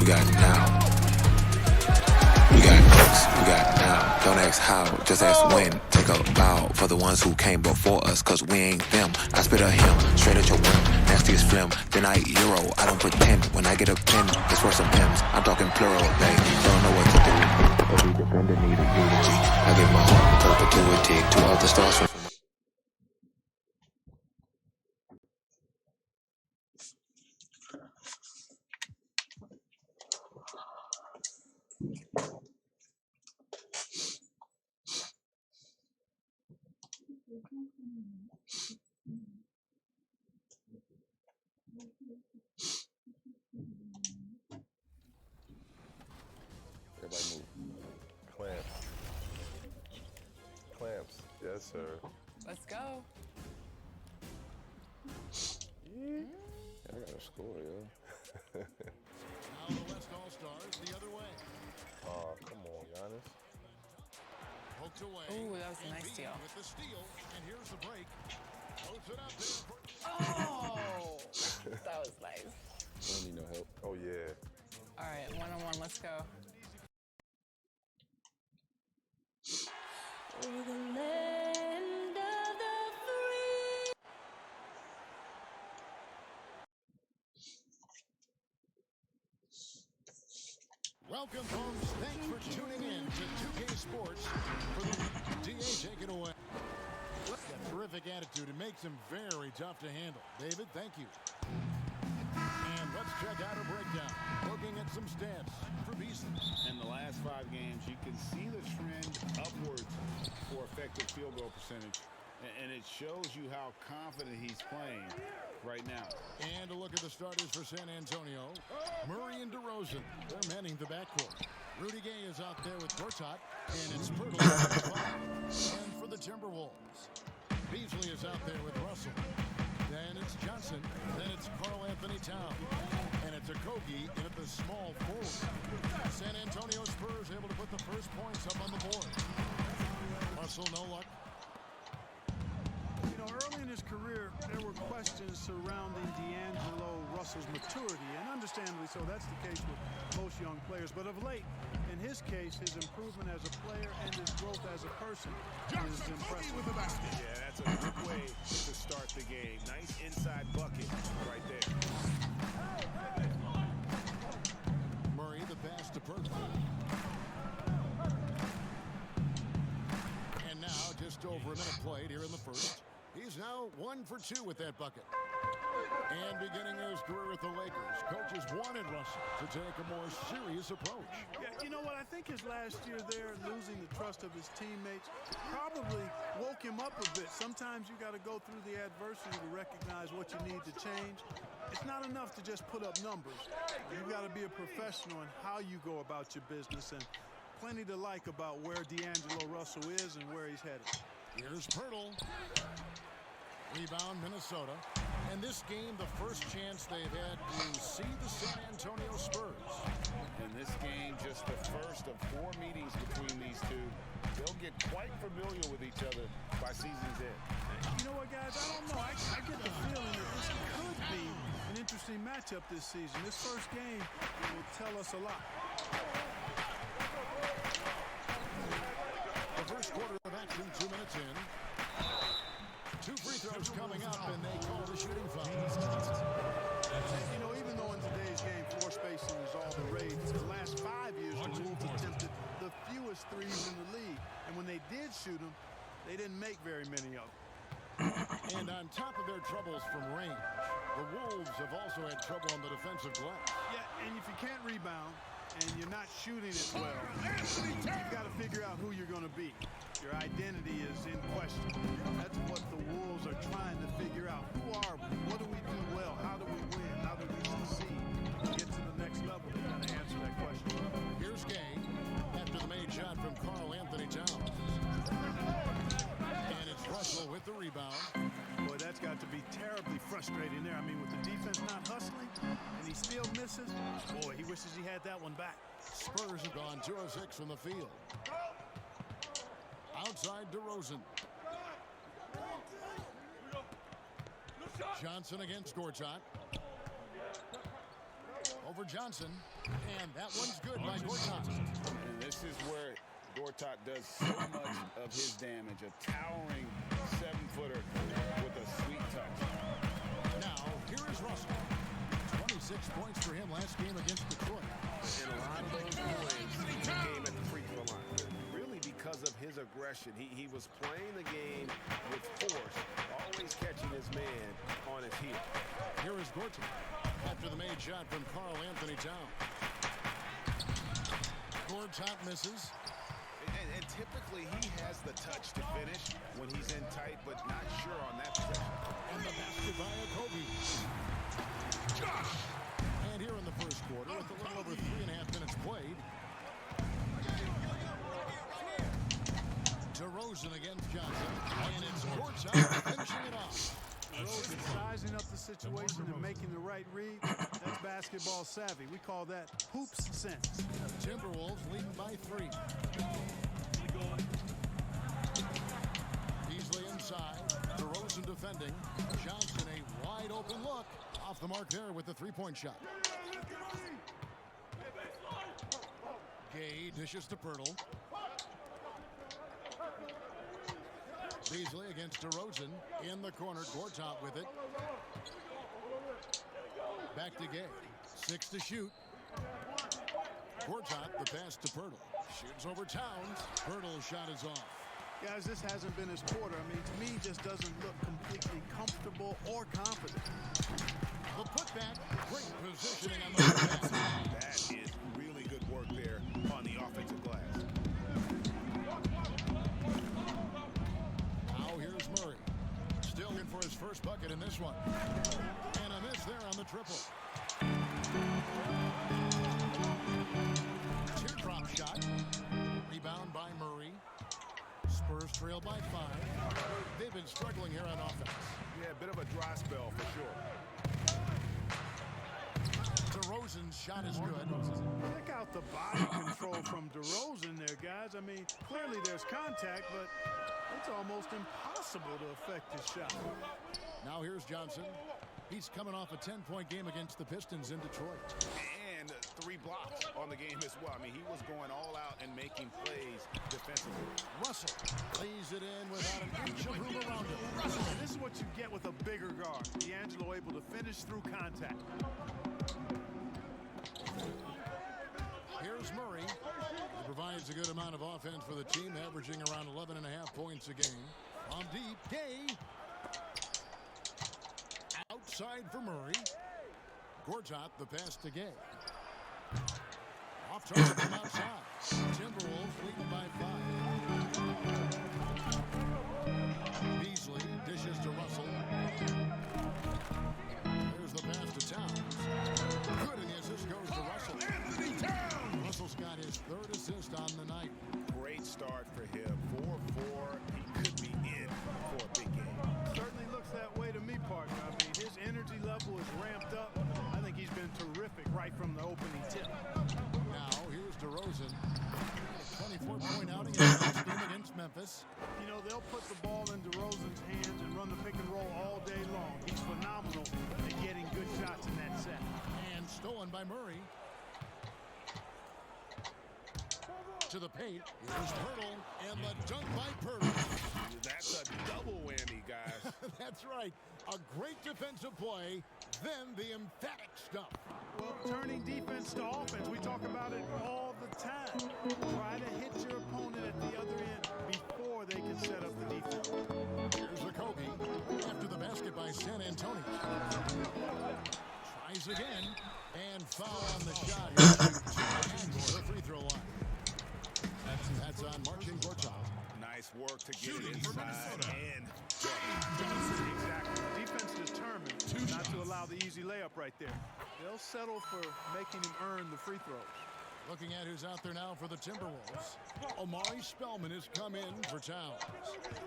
we got now. We got next, we got now. Don't ask how, just ask when. Take a bow for the ones who came before us, cause we ain't them. I spit a hymn, straight at your whim. Nastiest phlegm, then I eat Euro. I don't pretend, when I get a pen, it's worth some M's. I'm talking plural, they don't know what to do. Every defender need a eulogy. I give my heart perpetuity to all the stars from Everybody move. Clamps. Clamps. Yes, sir. Let's go. Yeah. I got a score, yo. Now the West All-Stars the other way. Oh, come on, Giannis. Poked away. Ooh, that was a nice steal. With the steal, and here's the break. Puts it up there. Oh, that was nice. Don't need no help. Oh, yeah. All right, one-on-one, let's go. We're the land of the free. Welcome, folks. Thanks for tuning in to 2K Sports. For the DA, take it away. A terrific attitude. It makes him very tough to handle. David, thank you. And let's check out a breakdown. Looking at some stats for Beasley. In the last 5 games, you can see the trend upwards for effective field goal percentage. And it shows you how confident he's playing right now. And a look at the starters for San Antonio. Murray and DeRozan. They're manning the backcourt. Rudy Gay is out there with Gortat. And it's Pirtle. And for the Timberwolves, Beasley is out there with Russell. Then it's Johnson. Then it's Karl Anthony Towns. And it's Okogie in at the small forward. San Antonio Spurs able to put the first points up on the board. Russell, no luck. You know, early in his career, there were questions surrounding D'Angelo Russell's maturity, and understandably so, that's the case with most young players. But of late, in his case, his improvement as a player and his growth as a person is impressive. With the basket. Yeah, that's a good way to start the game. Nice inside bucket right there. Murray, the pass to Pirtle. And now, just over a minute played here in the first. He's now 1 for 2 with that bucket. And beginning his career with the Lakers, coaches wanted Russell to take a more serious approach. Yeah, you know what? I think his last year there, losing the trust of his teammates, probably woke him up a bit. Sometimes you got to go through the adversity to recognize what you need to change. It's not enough to just put up numbers. You've got to be a professional in how you go about your business, and plenty to like about where D'Angelo Russell is and where he's headed. Here's Pirtle. Rebound, Minnesota. And this game, the first chance they've had to see the San Antonio Spurs. In this game, just the first of 4 meetings between these two. They'll get quite familiar with each other by season's end. You know what, guys? I don't know. I get the feeling that this could be an interesting matchup this season. This first game will tell us a lot. The first quarter of action, 2 minutes in. 2 free throws coming up, and they call the shooting foul. You know, even though in today's game floor spacing is all the rage, the last 5 years the Wolves attempted the fewest threes in the league. And when they did shoot them, they didn't make very many of them. And on top of their troubles from range, the Wolves have also had trouble on the defensive glass. Yeah, and if you can't rebound and you're not shooting it well, you've got to figure out who you're going to be. Your identity is in question. That's what the Wolves are trying to figure out. Who are we? What do we do well? How do we win? How do we succeed? To get to the next level, you got to answer that question. Here's Gay after the made shot from Karl Anthony Towns. And it's Russell with the rebound. Boy, that's got to be terribly frustrating there. I mean, with the defense not hustling and he still misses, boy, he wishes he had that one back. Spurs have gone 2 of 6 from the field. Outside DeRozan. Johnson against Gortat. over Johnson. And that one's good by Gortat. And this is where Gortat does so much of his damage. A towering 7-footer with a sweet touch. Now, here is Russell. 26 points for him last game against Detroit. And a lot of those points came at the free throw line. Really because of his aggression. He was playing the game with force, always catching his man on his heel. Here is Gortat after the made shot from Karl Anthony Towns. Gortat misses. And typically he has the touch to finish when he's in tight, but not sure on that possession. And the basket by Kobe. And here in the first quarter, with a little over 3.5 minutes played, DeRozan against Johnson, and it's Gortat finishing it off. DeRozan sizing up the situation and making the right read. That's basketball savvy. We call that hoops sense. Timberwolves leading by 3. Beasley inside. DeRozan defending. Johnson a wide open look. Off the mark there with the 3-point shot. Gay dishes to Pirtle. Beasley against DeRozan. In the corner, Gortat with it. Back to Gay. 6 to shoot. Gortat, the pass to Pirtle. Shoots over Towns. Pirtle's shot is off. Guys, this hasn't been his quarter. I mean, to me, he just doesn't look completely comfortable or confident. The putback, great positioning on the pass. That is really good work there on the offensive glass. Now here's Murray. Still in for his first bucket in this one. And a miss there on the triple. Teardrop shot. Rebound by Murray. Spurs trail by 5. They've been struggling here on offense. Yeah, a bit of a dry spell for sure. DeRozan's shot is good. Check out the body control from DeRozan there, guys. I mean, clearly there's contact, but it's almost impossible to affect his shot. Now here's Johnson. He's coming off a 10-point game against the Pistons in Detroit. And 3 blocks on the game as well. I mean, he was going all out and making plays defensively. Russell lays it in without an inch of room around him. And this is what you get with a bigger guard. D'Angelo able to finish through contact. Here's Murray. He provides a good amount of offense for the team, averaging around 11.5 points a game. On deep, Gay. Outside for Murray. Gortat, the pass to Gay. Off target from outside. Timberwolves leading by 5. Beasley dishes to Russell. There's the pass to Towns. Good, and the assist goes to Russell. Russell's got his 3rd assist on the night. Great start for him. 4-4. He could be in for a big game. Certainly looks that way to me, partner. I mean, his energy level is ramped up. I think he's been terrific right from the opening tip. Now, here's DeRozan. 24-point outing in the last game against Memphis. You know, they'll put the ball in DeRozan's hands and run the pick and roll all day long. He's phenomenal at getting good shots in that set. And stolen by Murray. To the paint. Here's Pirtle. And the dunk by Pirtle. That's a double whammy, guys. That's right. A great defensive play, then the emphatic stuff. Well, turning defense to offense, we talk about it all the time. Try to hit your opponent at the other end before they can set up the defense. Here's Kobe after the basket by San Antonio. Tries again, and foul on the shot. Here's the free throw line. That's on marching Gortat. Nice work to get it inside and Exactly. Defense determined not to allow the easy layup right there. They'll settle for making him earn the free throws. Looking at who's out there now for the Timberwolves. Omari Spellman has come in for Towns.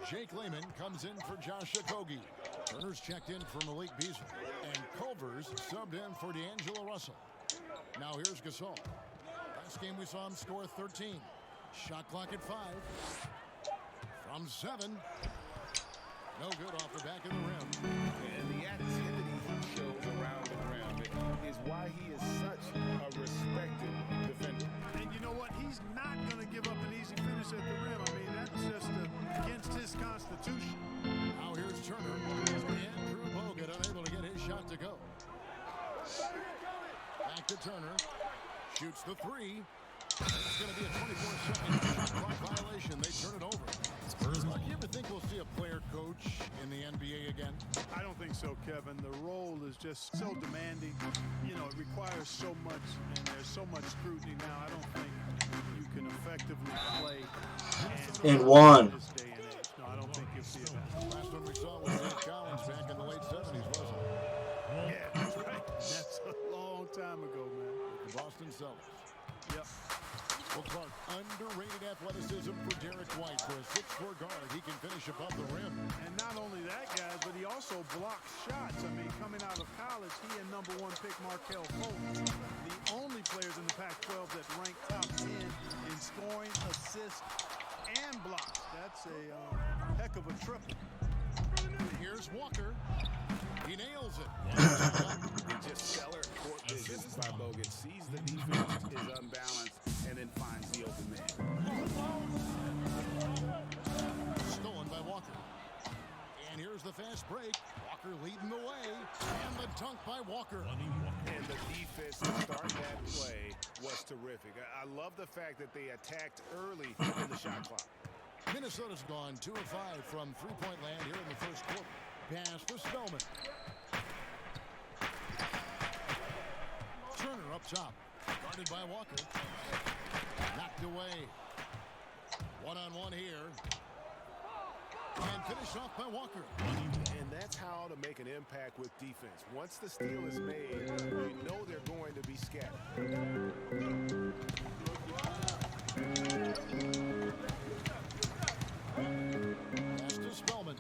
Jake Layman comes in for Josh Okogie. Turner's checked in for Malik Beasley. And Culver's subbed in for D'Angelo Russell. Now here's Gasol. Last game we saw him score 13. Shot clock at 5. From 7. No good off the back of the rim. And the activity he shows around the rim is why he is such Back to Turner. Shoots the three. It's going to be a 24-second shot clock violation. They turn it over. Mark, you ever think we'll see a player coach in the NBA again? I don't think so, Kevin. The role is just so demanding. You know, it requires so much, and there's so much scrutiny now. I don't think you can effectively play In one. this day and age. No, I don't think you'll see it. Last one we saw was Nick Collins back in the late 70s, wasn't it? Yeah, that's right. That's a long time ago, man. The Boston Celtics. Yep. Well, Clark, underrated athleticism for Derek White. For a 6'4" guard, he can finish above the rim. And not only that, guys, but he also blocks shots. I mean, coming out of college, he and #1 pick Markelle Fultz, the only players in the Pac-12 that rank top 10 in scoring, assists, and blocks. That's a heck of a triple. Here's Walker. He nails it. Just stellar court vision by Bogut. Sees the defense is unbalanced and then finds the open man. Stolen by Walker. And here's the fast break. Walker leading the way. And the dunk by Walker. And the defense to start that play was terrific. I love the fact that they attacked early in the shot clock. Minnesota's gone 2 of 5 from three-point land here in the first quarter. Pass for Spellman. Turner up top. Guarded by Walker. Knocked away. One-on-one here. And finished off by Walker. And that's how to make an impact with defense. Once the steal is made, you know they're going to be scattered. Pass to Spellman.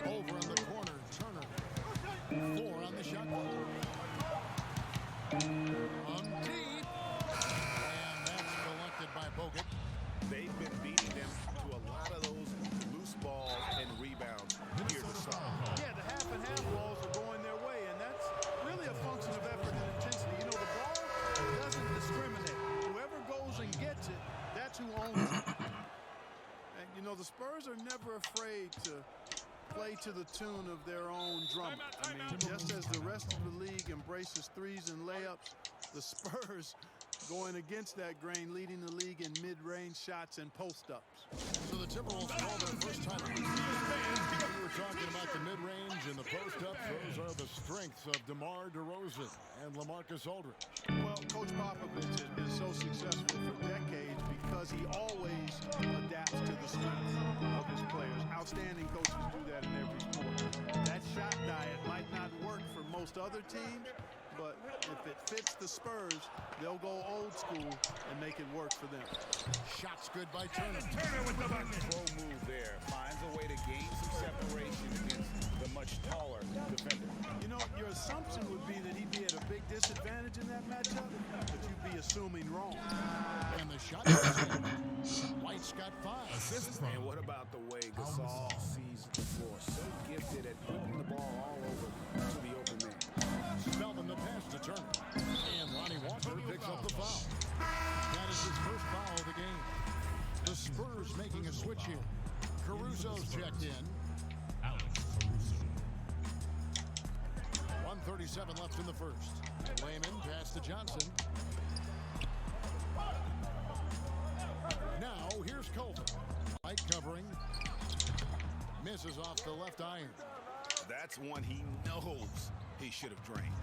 Over in the corner, Turner. 4 on the shot clock. From deep. And that's collected by Bogut. They've been beating them to a lot of those loose balls and rebounds here to start. Yeah, the half and half balls are going their way, and that's really a function of effort and intensity. You know, the ball doesn't discriminate. Whoever goes and gets it, that's who owns it. And, you know, the Spurs are never afraid to play to the tune of their own drum. I mean, just as the rest of the league embraces threes and layups, the Spurs going against that grain, leading the league in mid-range shots and post-ups. So the Timberwolves call their first time. We were talking about the mid-range and the post-ups. Those are the strengths of DeMar DeRozan and LaMarcus Aldridge. Well, Coach Popovich has been so successful for decades because he always adapts to the strengths of his players. Outstanding coaches do that in every sport. That shot diet might not work for most other teams, but if it fits the Spurs, they'll go old school and make it work for them. Shots good by Turner. Turner with the button. Pro move there. Finds a way to gain some separation against the much taller defender. You know, your assumption would be that he'd be at a big disadvantage in that matchup, but you'd be assuming wrong. And the shot. White's got 5. And what about the way Gasol sees the floor? So gifted at putting the ball all over to the open man. Spellman the pass to Turner. And Lonnie Walker picks up the foul. That is his first foul of the game. The Spurs making a switch here. Caruso's checked in. 1:37 left in the first. Layman pass to Johnson. Now here's Culver. White covering. Misses off the left iron. That's one he knows he should have drained.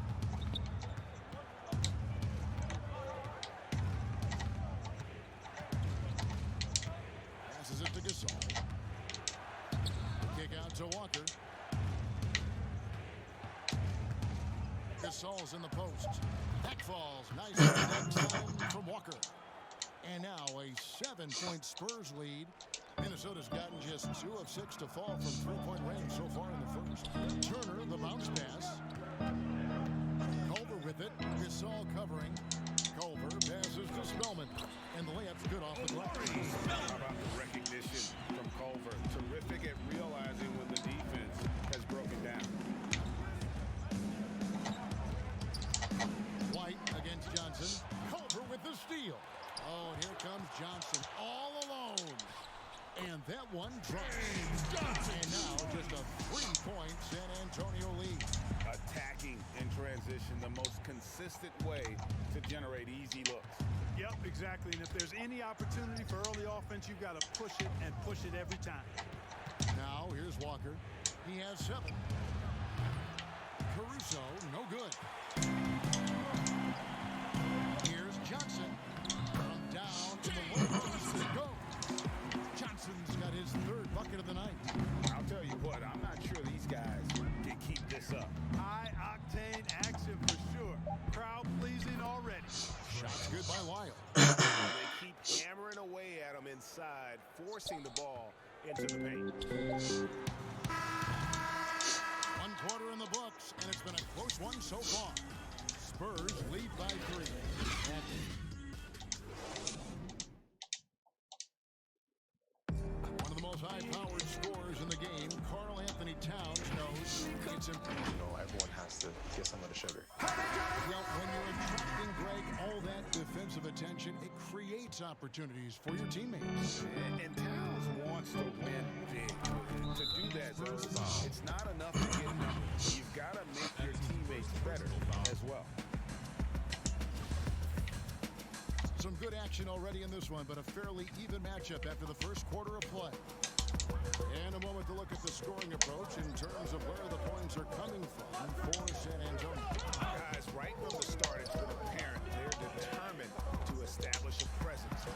Passes it to Gasol. Kick out to Walker. Gasol's in the post. That falls. Nice time from Walker. And now a 7-point Spurs lead. Minnesota's gotten just 2 of 6 to fall from three-point range so far in the first. Turner, the bounce pass. Culver with it. Gasol covering. Culver passes to Spellman. And the layup's good off the glass. How about the recognition from Culver? Terrific at realizing when the defense has broken down. White against Johnson. Culver with the steal. Oh, and here comes Johnson all alone. And that one drops. And now just a 3-point San Antonio lead. Exactly, and if there's any opportunity for early offense, you've got to push it and push it every time. Now, here's Walker. He has 7. Caruso, no good. Here's Johnson. From down to the low post they go. Johnson's got his 3rd bucket of the night. I'll tell you what, I'm not sure these guys can keep this up. High-octane action for sure. Crowd-pleasing already. Shots good by Lyle. They keep hammering away at him inside, forcing the ball into the paint. 1 quarter in the books, and it's been a close one so far. Spurs lead by 3. One of the most high-powered scorers in the game, Karl Anthony Towns, knows it's important. You know, everyone has to get some of the sugar. Well, when you're attracting, Greg, all that defensive attention, it creates opportunities for your teammates. And Towns wants to win big. To do that, though, it's not enough to get numbers. You've got to make your teammates better as well. Some good action already in this one, but a fairly even matchup after the first quarter of play. And a moment to look at the scoring approach in terms of where the points are coming from for San Antonio. Guys, right from the start, it's been apparent they're determined to establish a presence.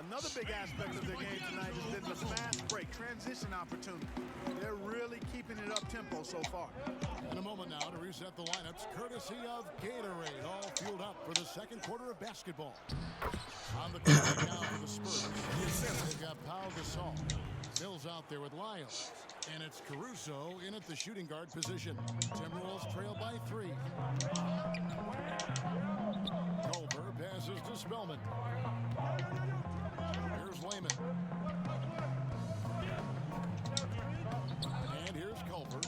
Another big aspect of their game tonight has been the fast break, transition opportunity. They're really keeping it up-tempo so far. In a moment now to reset the lineups, courtesy of Gatorade, all fueled up for the second quarter of basketball. On the court now for the Spurs. They've got Pau Gasol. Mills out there with Lyles. And it's Caruso in at the shooting guard position. Timberwolves trail by 3. Culver passes to Spellman. Here's Layman. And here's Culver.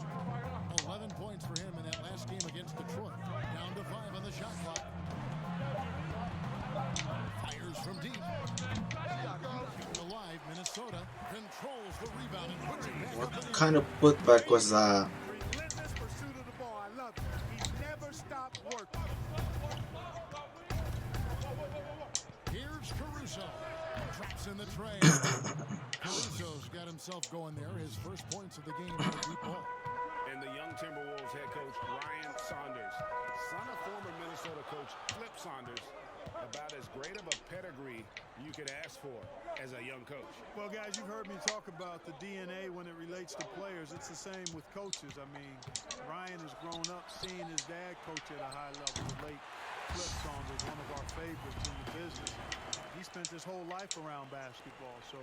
11 points for him in that last game against Detroit. Down to 5 on the shot clock. Fires from deep. Alive, Minnesota controls the rebound and puts it back. What kind of putback was that? Relentless pursuit of the ball. I love it. He never stopped working. Here's Caruso. Traps in the tray. Caruso's got himself going there. His first points of the game on a deep ball. And the young Timberwolves head coach, Ryan Saunders, son of former Minnesota coach Flip Saunders, about as great of a pedigree you could ask for as a young coach. Well, guys, you've heard me talk about the DNA when it relates to players. It's the same with coaches. I mean, Ryan has grown up seeing his dad coach at a high level. The late Flip Saunders, one of our favorites in the business. He spent his whole life around basketball, so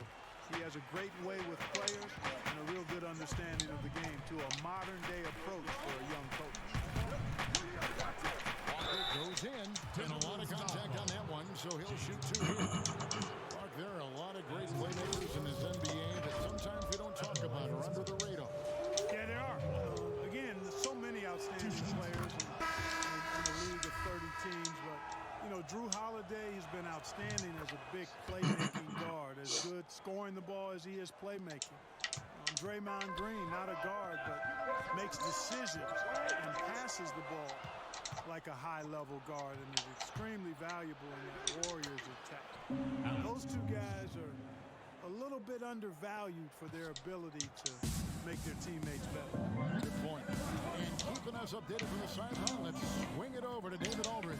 he has a great way with players and a real good understanding of the game to a modern-day approach for a young coach. Goes in, and a lot of contact on that one, so he'll shoot 2 here. Mark, there are a lot of great playmakers in this NBA that sometimes we don't talk about or under the radar. Yeah, there are. Again, there's so many outstanding players in a league of 30 teams, but, you know, Drew Holiday has been outstanding as a big playmaking guard, as good scoring the ball as he is playmaking. Draymond Green, not a guard, but makes decisions and passes the ball like a high-level guard and is extremely valuable in that Warriors attack. Those two guys are a little bit undervalued for their ability to make their teammates better. Good point. And keeping us updated from the sideline, let's swing it over to David Aldridge.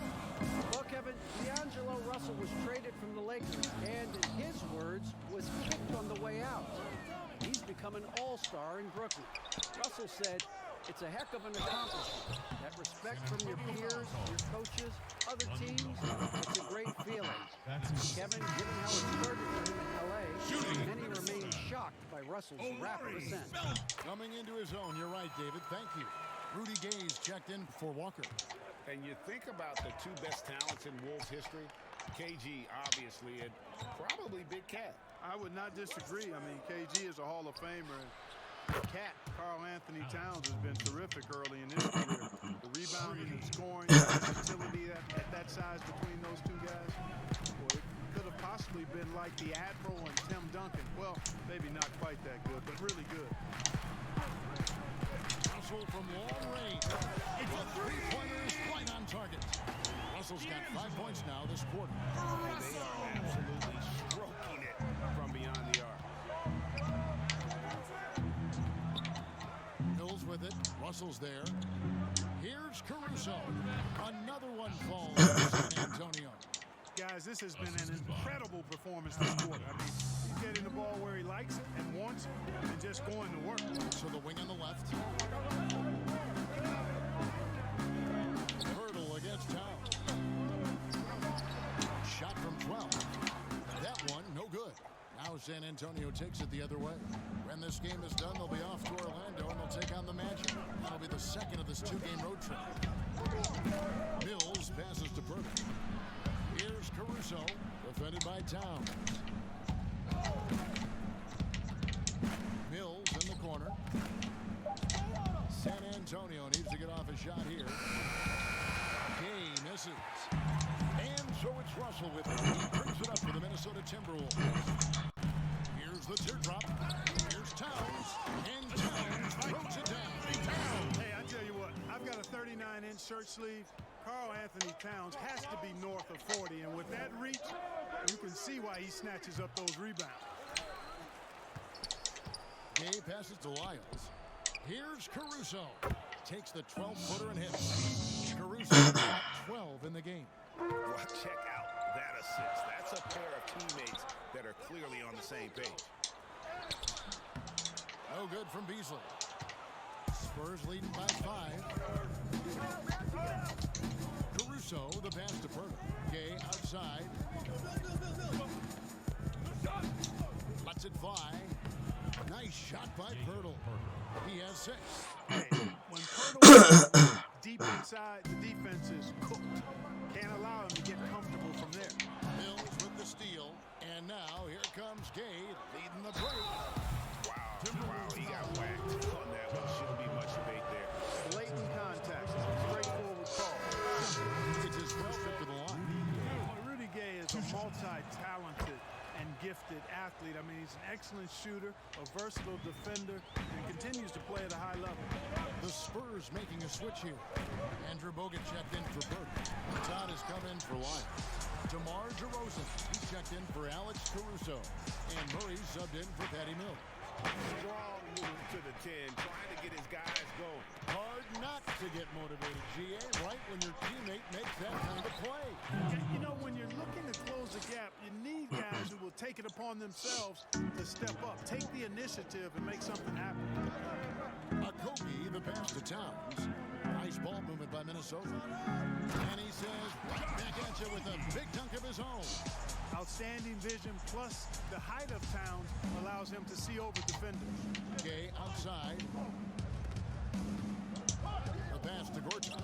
Well, Kevin, D'Angelo Russell was traded from the Lakers and, in his words, was kicked on the way out. He's become an all-star in Brooklyn. Russell said, "It's a heck of an accomplishment. That respect from your peers, your coaches, other teams, it's a great feeling." Kevin, given how it started for him in L.A., many remain shocked by Russell's rapid ascent. Coming into his own, you're right, David. Thank you. Rudy Gay's checked in for Walker. And you think about the 2 best talents in Wolves history, KG, obviously, and probably Big Cat. I would not disagree. I mean, KG is a Hall of Famer. And Cat, Karl Anthony Towns, has been terrific early in his career. The rebounding and scoring, the versatility at that size between those two guys, boy, it could have possibly been like the Admiral and Tim Duncan. Well, maybe not quite that good, but really good. Russell from long range. It's a 3-pointer right on target. Russell's got 5 points now this quarter. with it. Russell's there. Here's Caruso. Another one falls to San Antonio. Guys, this has been an incredible performance this quarter. I mean, he's getting the ball where he likes it and wants it and just going to work. So the wing on the left. Hurdle against Towns. Shot from 12. That one, no good. Now San Antonio takes it the other way. When this game is done, they'll be off to Orlando and they'll take on the Magic. That'll be the second of this two-game road trip. Mills passes to Burke. Here's Caruso, defended by Towns. Mills in the corner. San Antonio needs to get off a shot here. Gay misses. And so it's Russell with it. He brings it up for the Minnesota Timberwolves. Here's the teardrop. Here's Towns. And Towns throws it down. Hey, I tell you what, I've got a 39-inch shirt sleeve. Karl Anthony Towns has to be north of 40, and with that reach, you can see why he snatches up those rebounds. Gay passes to Lyles. Here's Caruso. Takes the 12-footer and hits. Caruso got 12 in the game. Well, check out that assist. That's a pair of teammates that are clearly on the same page. No good from Beasley. Spurs leading by 5. Caruso, the pass to Purtle. Gay outside. Lets it fly. Nice shot by Purtle. He has 6. Hey, when Pirtle deep inside, the defense is cooked. Can't allow him to get comfortable from there. Mills with the steal. And now here comes Gay leading the break. Wow, he got whacked on that one. Shouldn't be much debate there. Blatant contact. Straightforward call. It's his 12th to the line. Rudy Gay is a multi-talented and gifted athlete. I mean, he's an excellent shooter, a versatile defender, and continues to play at a high level. The Spurs making a switch here. Andrew Bogut checked in for Burke. Todd has come in for Lyles. DeMar DeRozan, he's checked in for Alex Caruso. And Murray subbed in for Patty Mills. Strong move to the 10, trying to get his guys going. Hard not to get motivated, GA, right when your teammate makes that kind of play. You know, when you're looking to close the gap, you need guys who will take it upon themselves to step up, take the initiative, and make something happen. Okogie, the pass to Towns. Nice ball movement by Minnesota. And he says, right back at you with a big dunk of his own. Outstanding vision, plus the height of Towns allows him to see over defenders. Gay outside. The pass to Gortat.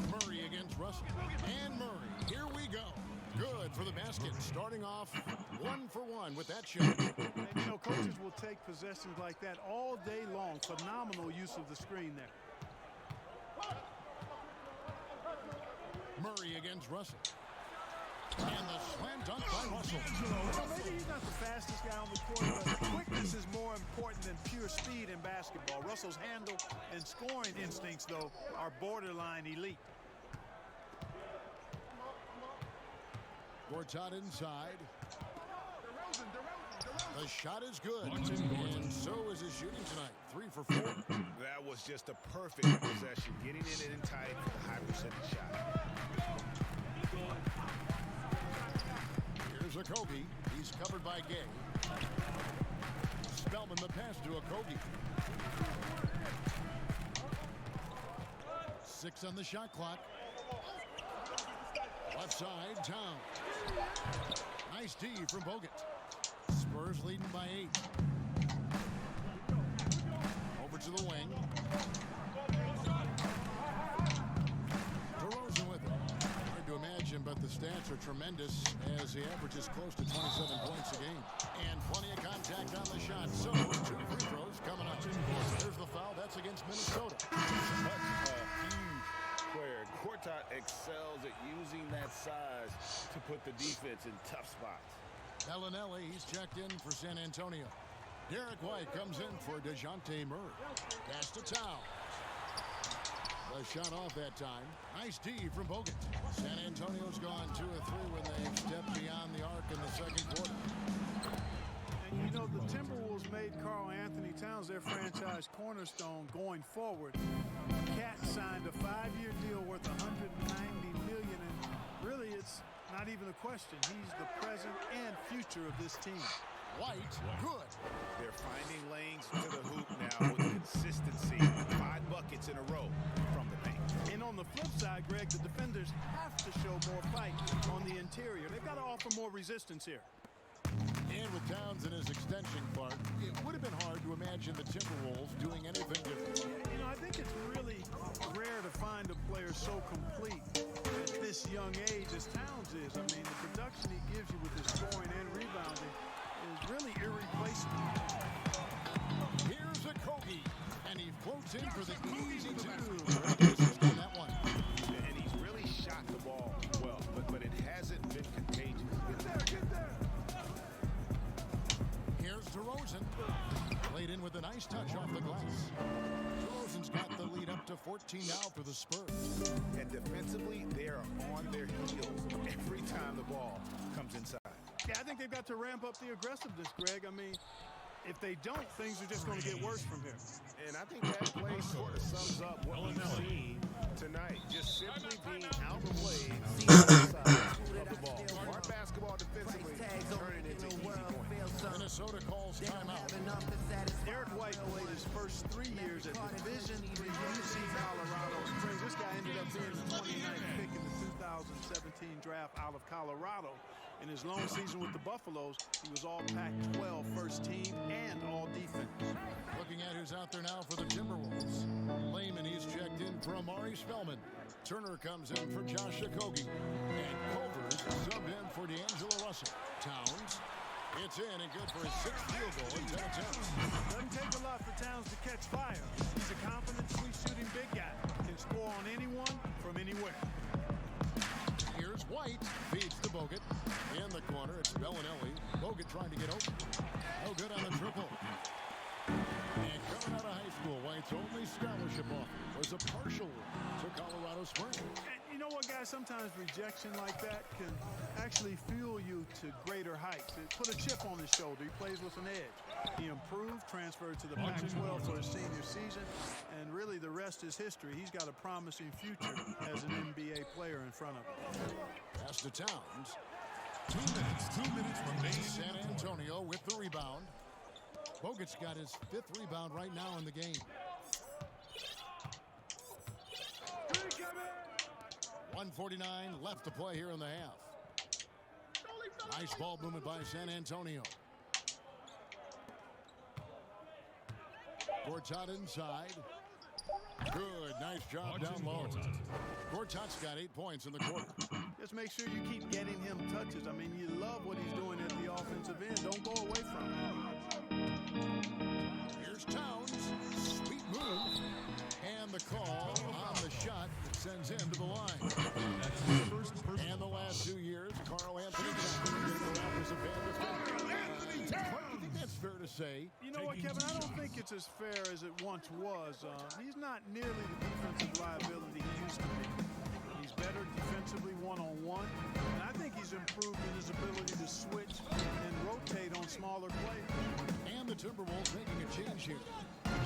Murray against Russell. And Murray, here we go. Good for the basket, starting off 1 for 1 with that shot. And, you know, coaches will take possessions like that all day long. Phenomenal use of the screen there. Murray against Russell. And the slam dunk by Russell. Well, maybe he's not the fastest guy on the court, but quickness is more important than pure speed in basketball. Russell's handle and scoring instincts, though, are borderline elite. Gortat inside. The shot is good. And so is his shooting tonight. 3 for 4. That was just a perfect possession, getting it in tight for the high percentage shot. Here's Okogie. He's covered by Gay. Spellman the pass to Okogie. 6 on the shot clock. Left side, Towns. Nice D from Bogut. Spurs leading by 8. Over to the wing. DeRozan with it. Hard to imagine, but the stats are tremendous as he averages close to 27 points a game. And plenty of contact on the shot. So, 2 free throws coming up. There's the foul. That's against Minnesota. Such a huge player. Gortat excels at using that size to put the defense in tough spots. Bellinelli, he's checked in for San Antonio. Derek White comes in for DeJounte Murray. Pass to Towns. The shot off that time. Nice D from Bogut. San Antonio's gone 2 of 3 when they stepped beyond the arc in the second quarter. And you know, the Timberwolves made Karl Towns, their franchise cornerstone going forward. Cat signed a 5-year deal worth $190 million, and really it's not even a question. He's the present and future of this team. White, good. They're finding lanes to the hoop now with consistency. 5 buckets in a row from the paint. And on the flip side, Greg, the defenders have to show more fight on the interior. They've got to offer more resistance here. And with Towns in his extension, Clark, it would have been hard to imagine the Timberwolves doing anything different. You know, I think it's really rare to find a player so complete at this young age as Towns is. I mean, the production he gives you with his scoring and rebounding is really irreplaceable. Here's a Kogi, and he floats in for the easy two. On that one. And he's really shot the ball well, but it hasn't been contagious. Get there. Here's DeRozan. Played in with a nice touch off the glass. DeRozan's got the lead up to 14 now for the Spurs. And defensively, they are on their heels every time the ball comes inside. Yeah, I think they've got to ramp up the aggressiveness, Greg. I mean, if they don't, things are just going to get worse from here. And I think that play sort of sums up what we've seen tonight. Just simply being outplayed of the ball. Our basketball defensively turning into easy points. Minnesota calls timeout. Derek White played his first 3 years at Division III UC Colorado Springs. This guy ended up being the 29th pick in the 2017 draft out of Colorado. In his lone season with the Buffaloes, he was all Pac-12 first team and all defense. Looking at who's out there now for the Timberwolves. Lehman, he's checked in for Amari Spellman. Turner comes in for Josh Okogie. And Culver's subbed in for D'Angelo Russell. Towns, it's in and good for his 6th field goal in 10 attempts. Doesn't take a lot for Towns to catch fire. He's a confident, sweet-shooting big guy. Can score on anyone from anywhere. Here's White, feeds to Bogut. In the corner, it's Bellinelli. Bogut trying to get open. No good on the triple. And coming out of high school, White's only scholarship offer was a partial to Colorado Springs. And you know what, guys? Sometimes rejection like that can actually fuel you to greater heights. It put a chip on his shoulder. He plays with an edge. He improved, transferred to the Pac-12 for his senior season, and really the rest is history. He's got a promising future as an NBA player in front of him. Pass to Towns. 2 minutes remaining. San Antonio with the rebound. Bogut's got his 5th rebound right now in the game. 1:49 left to play here in the half. Nice ball movement by San Antonio. Gortat inside. Good, nice job down low. Gortat's got 8 points in the quarter. Just make sure you keep getting him touches. I mean, you love what he's doing at the offensive end. Don't go away from him. Here's Towns. Sweet move. And the call on the shot that sends him to the line. And the last 2 years, Carl Anthony Towns. I think that's fair to say. You know what, Kevin? I don't think it's as fair as it once was. He's not nearly the defensive liability he used to be. He's better defensively one-on-one, and I think he's improved in his ability to switch and rotate on smaller players. And the Timberwolves making a change here.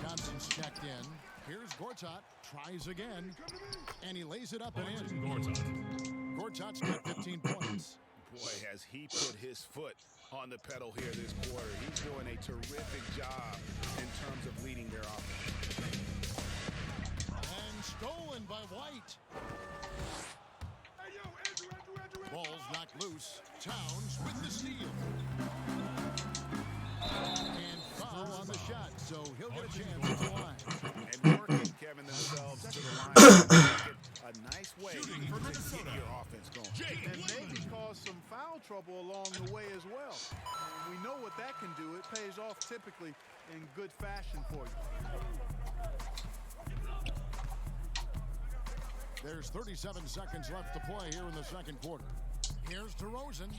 Johnson's checked in. Here's Gortat, tries again, and he lays it up and in. Gortat's got 15 points. Boy, has he put his foot on the pedal here this quarter. He's doing a terrific job in terms of leading their offense. And stolen by White. Ball's knocked loose. Towns with the steal. And foul on the shot, so he'll get a chance at the line. And working, Kevin, themselves to the line. A nice way to get your offense going. And maybe cause some foul trouble along the way as well. We know what that can do. It pays off typically in good fashion for you. There's 37 seconds left to play here in the second quarter. Here's DeRozan.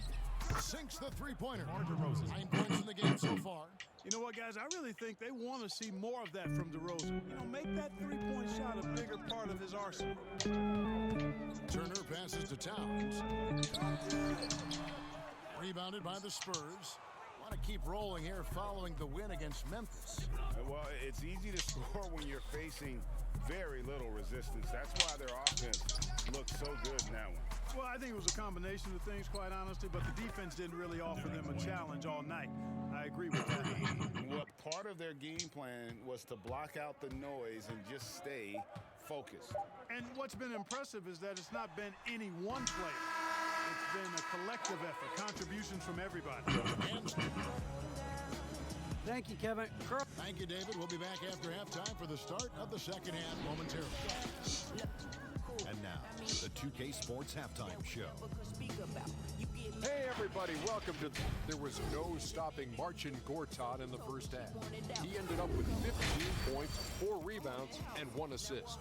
Sinks the three-pointer. 9 points in the game so far. You know what, guys? I really think they want to see more of that from DeRozan. You know, make that three-point shot a bigger part of his arsenal. Turner passes to Towns. Rebounded by the Spurs. want to keep rolling here following the win against Memphis. Well, it's easy to score when you're facing very little resistance. That's why their offense looks so good in that one. Well, I think it was a combination of things, quite honestly, but the defense didn't really offer them a challenge all night. I agree with that. What part of their game plan was to block out the noise and just stay focused. And what's been impressive is that it's not been any one player. It's been a collective effort, contributions from everybody. Thank you, Kevin. Thank you, David. We'll be back after halftime for the start of the second half momentarily. And now, the 2K Sports Halftime Show. Hey everybody, welcome to... There was no stopping Marcin Gortat in the first half. He ended up with 15 points, 4 rebounds, and 1 assist.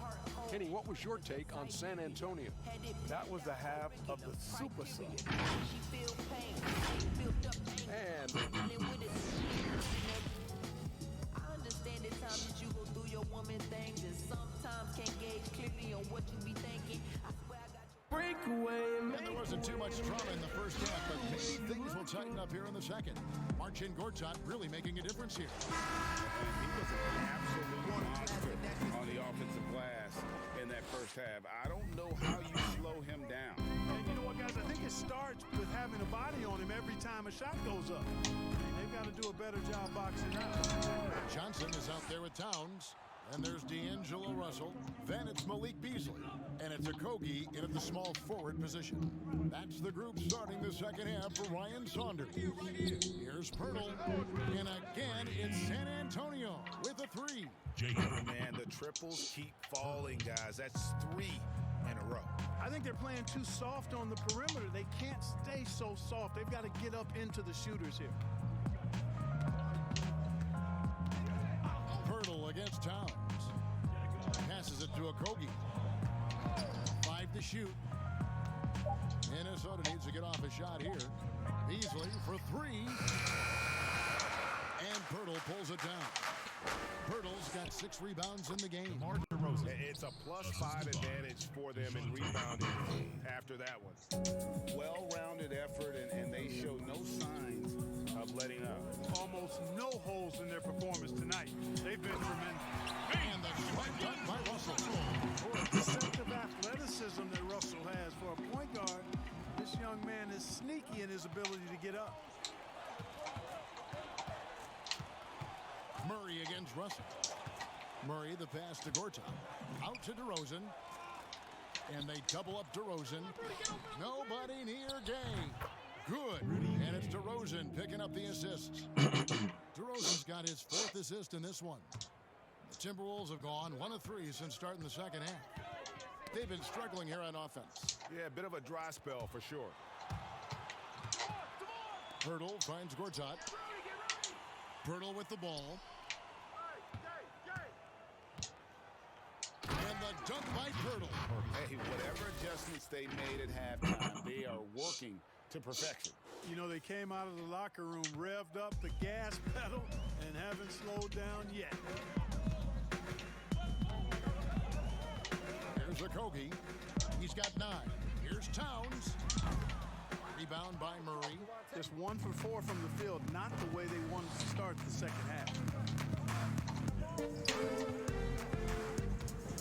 Kenny, what was your take on San Antonio? That was the half of the super sub. And I understand the times that you go through your woman things and sometimes can't gauge clearly on what you be thinking. I swear I got you. And there wasn't too much drama in the first half, but maybe things will tighten up here in the second. Marcin Gortat really making a difference here. And he was an absolute monster on the offensive glass in that first half. I don't know how you slow him down. And you know what, guys? I think it starts with having a body on him every time a shot goes up. They've got to do a better job boxing out. Johnson is out there with Towns. And there's D'Angelo Russell. Then it's Malik Beasley. And it's Okogie in at the small forward position. That's the group starting the second half for Ryan Saunders. Here's Pirtle. And again, it's San Antonio with a 3. Man, the triples keep falling, guys. That's 3 in a row. I think they're playing too soft on the perimeter. They can't stay so soft. They've got to get up into the shooters here. Pirtle against Towns. Passes it to Okogie. 5 to shoot. Minnesota needs to get off a shot here. Beasley for 3. And Pirtle pulls it down. Pirtle's got 6 rebounds in the game. It's a +5 advantage for them in rebounding after that one. Well-rounded effort, and they show no signs of letting up. Almost no holes in their performance tonight. They've been tremendous. And the swipe done by Russell. For a deceptive athleticism that Russell has for a point guard, this young man is sneaky in his ability to get up. Murray against Russell. Murray, the pass to Gortat. Out to DeRozan. And they double up DeRozan. Nobody near Gay. Good. And it's DeRozan picking up the assists. DeRozan's got his 4th assist in this one. The Timberwolves have gone 1 of 3 since starting the second half. They've been struggling here on offense. Yeah, a bit of a dry spell for sure. Pirtle finds Gortat. Pirtle with the ball. And the dunk by Pirtle. Hey, whatever adjustments they made at halftime, they are working to perfection. You know, they came out of the locker room, revved up the gas pedal, and haven't slowed down yet. Here's Okogie. He's got 9. Here's Towns. Rebound by Murray. Just 1 for 4 from the field, not the way they wanted to start the second half.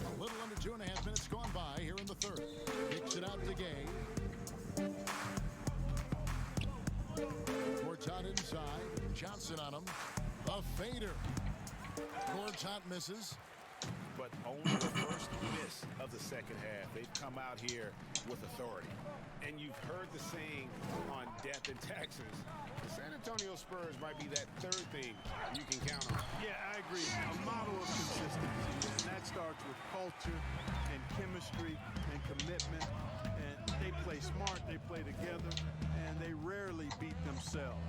A little under 2.5 minutes gone by here in the third. Kicks it out to Gay. Gortat inside. Johnson on him. A fader. Gortat misses. But only the first miss of the second half. They've come out here with authority. And you've heard the saying on Death and Taxes. The San Antonio Spurs might be that 3rd thing you can count on. Yeah, I agree. A model of consistency, and that starts with culture and chemistry and commitment. And they play smart, they play together, and they rarely beat themselves.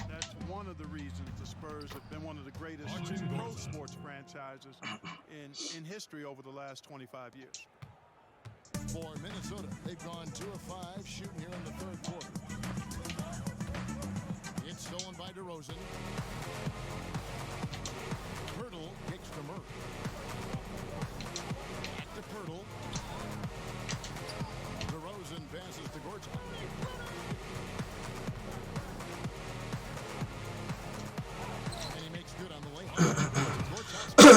And that's one of the reasons the Spurs have been one of the greatest pro sports franchises in history over the last 25 years. For Minnesota, they've gone 2 of 5 shooting here in the third quarter. It's stolen by DeRozan. Pirtle kicks to Murray. Back to Pirtle. DeRozan passes to Gortat.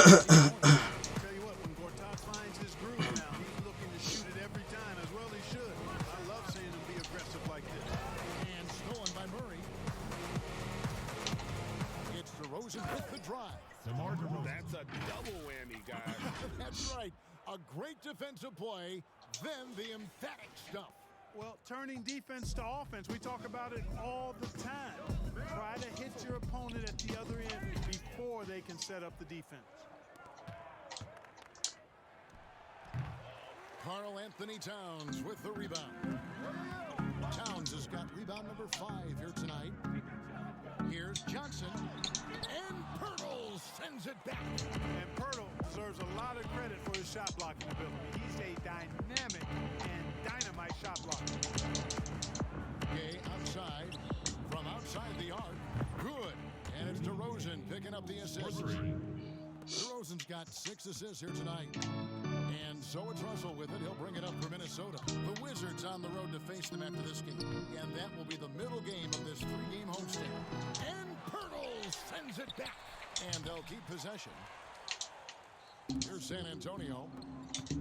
Tell you what, when Gortat finds his groove now, he's looking to shoot it every time, as well he should. I love seeing him be aggressive like this. And stolen by Murray. It's DeRozan with the drive. That's a double whammy, guys. That's right. A great defensive play, then the emphatic stuff. Well, turning defense to offense, we talk about it all the time. Try to hit your opponent at the other end before they can set up the defense. Karl Anthony Towns with the rebound. Towns has got rebound number 5 here tonight. Here's Johnson, and Pirtle sends it back. And Pirtle deserves a lot of credit for his shot blocking ability. He's a dynamic and dynamite shot blocker. Gay outside, from outside the arc. Good. And it's DeRozan picking up the assist. DeRozan's got 6 assists here tonight. And so it's Russell with it. He'll bring it up for Minnesota. The Wizards on the road to face them after this game. And that will be the middle game of this 3-game homestand. And Pirtle sends it back. And they'll keep possession. Here's San Antonio.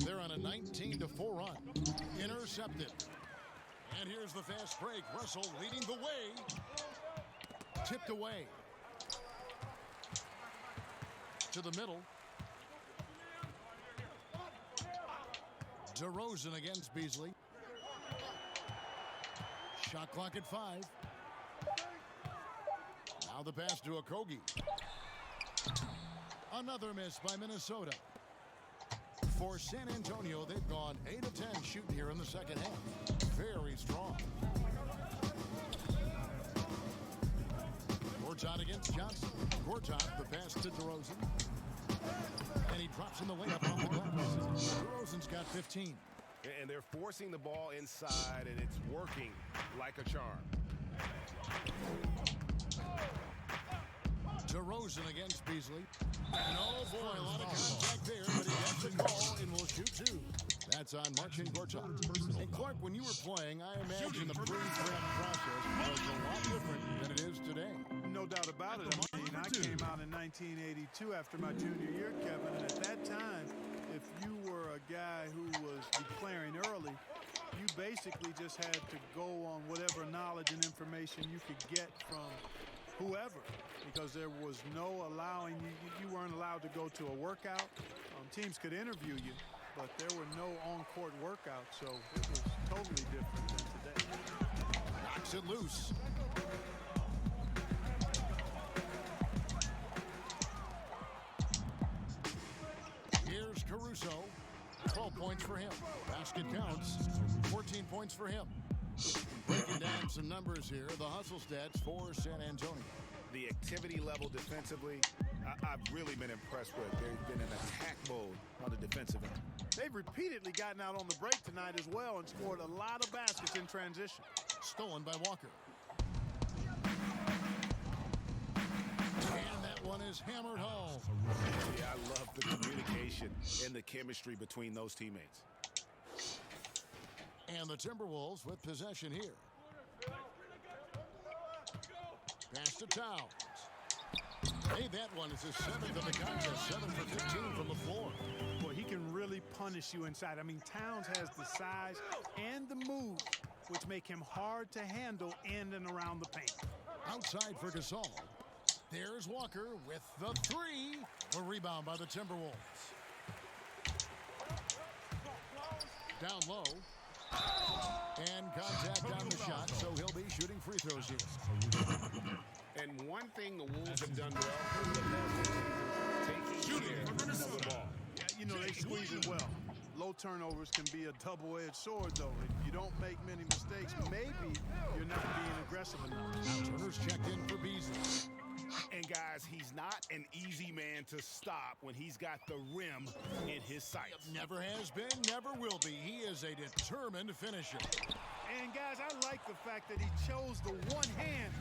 They're on a 19-4 run. Intercepted. And here's the fast break. Russell leading the way. Tipped away. To the middle. DeRozan against Beasley. Shot clock at 5. Now the pass to Okogie. Another miss by Minnesota. For San Antonio, they've gone 8 of 10 shooting here in the second half. Very strong. Gortat against Johnson. Gortat, the pass to DeRozan. And he drops in the layup off the glass. DeRozan's got 15. And they're forcing the ball inside, and it's working like a charm. DeRozan against Beasley. And oh boy, a lot of contact there, but he gets the call and will shoot 2. That's on Marcin Gortat. And Clark, when you were playing, I imagine the pre-draft process was a lot different than it is today. No doubt about it. I mean, I came out in 1982 after my junior year, Kevin, and at that time, if you were a guy who was declaring early, you basically just had to go on whatever knowledge and information you could get from whoever, because there was no allowing you weren't allowed to go to a workout. Teams could interview you, but there were no on-court workouts, so it was totally different than today. Knocks it loose. Here's Caruso. 12 points for him. Basket counts. 14 points for him. Breaking down some numbers here. The hustle stats for San Antonio. The activity level defensively, I've really been impressed with. They've been in attack mode on the defensive end. They've repeatedly gotten out on the break tonight as well and scored a lot of baskets in transition. Stolen by Walker. And that one is hammered home. Yeah, I love the communication and the chemistry between those teammates. And the Timberwolves with possession here. Pass to Towns. Hey, that one is his 7th of the contest. 7 for 15 from the floor. Boy, he can really punish you inside. I mean, Towns has the size and the move, which make him hard to handle in and around the paint. Outside for Gasol. There's Walker with the 3. A rebound by the Timberwolves. Down low. And contact on the shot, so he'll be shooting free throws here. And one thing the Wolves have done well in the past taking care of the ball. Yeah, you know, they squeeze it well. Low turnovers can be a double-edged sword, though. If you don't make many mistakes, maybe you're not being aggressive enough. Turner's checked in for Beasley. And guys, he's not an easy man to stop when he's got the rim in his sights. Never has been, never will be. He is a determined finisher. And guys, I like the fact that he chose the one-hand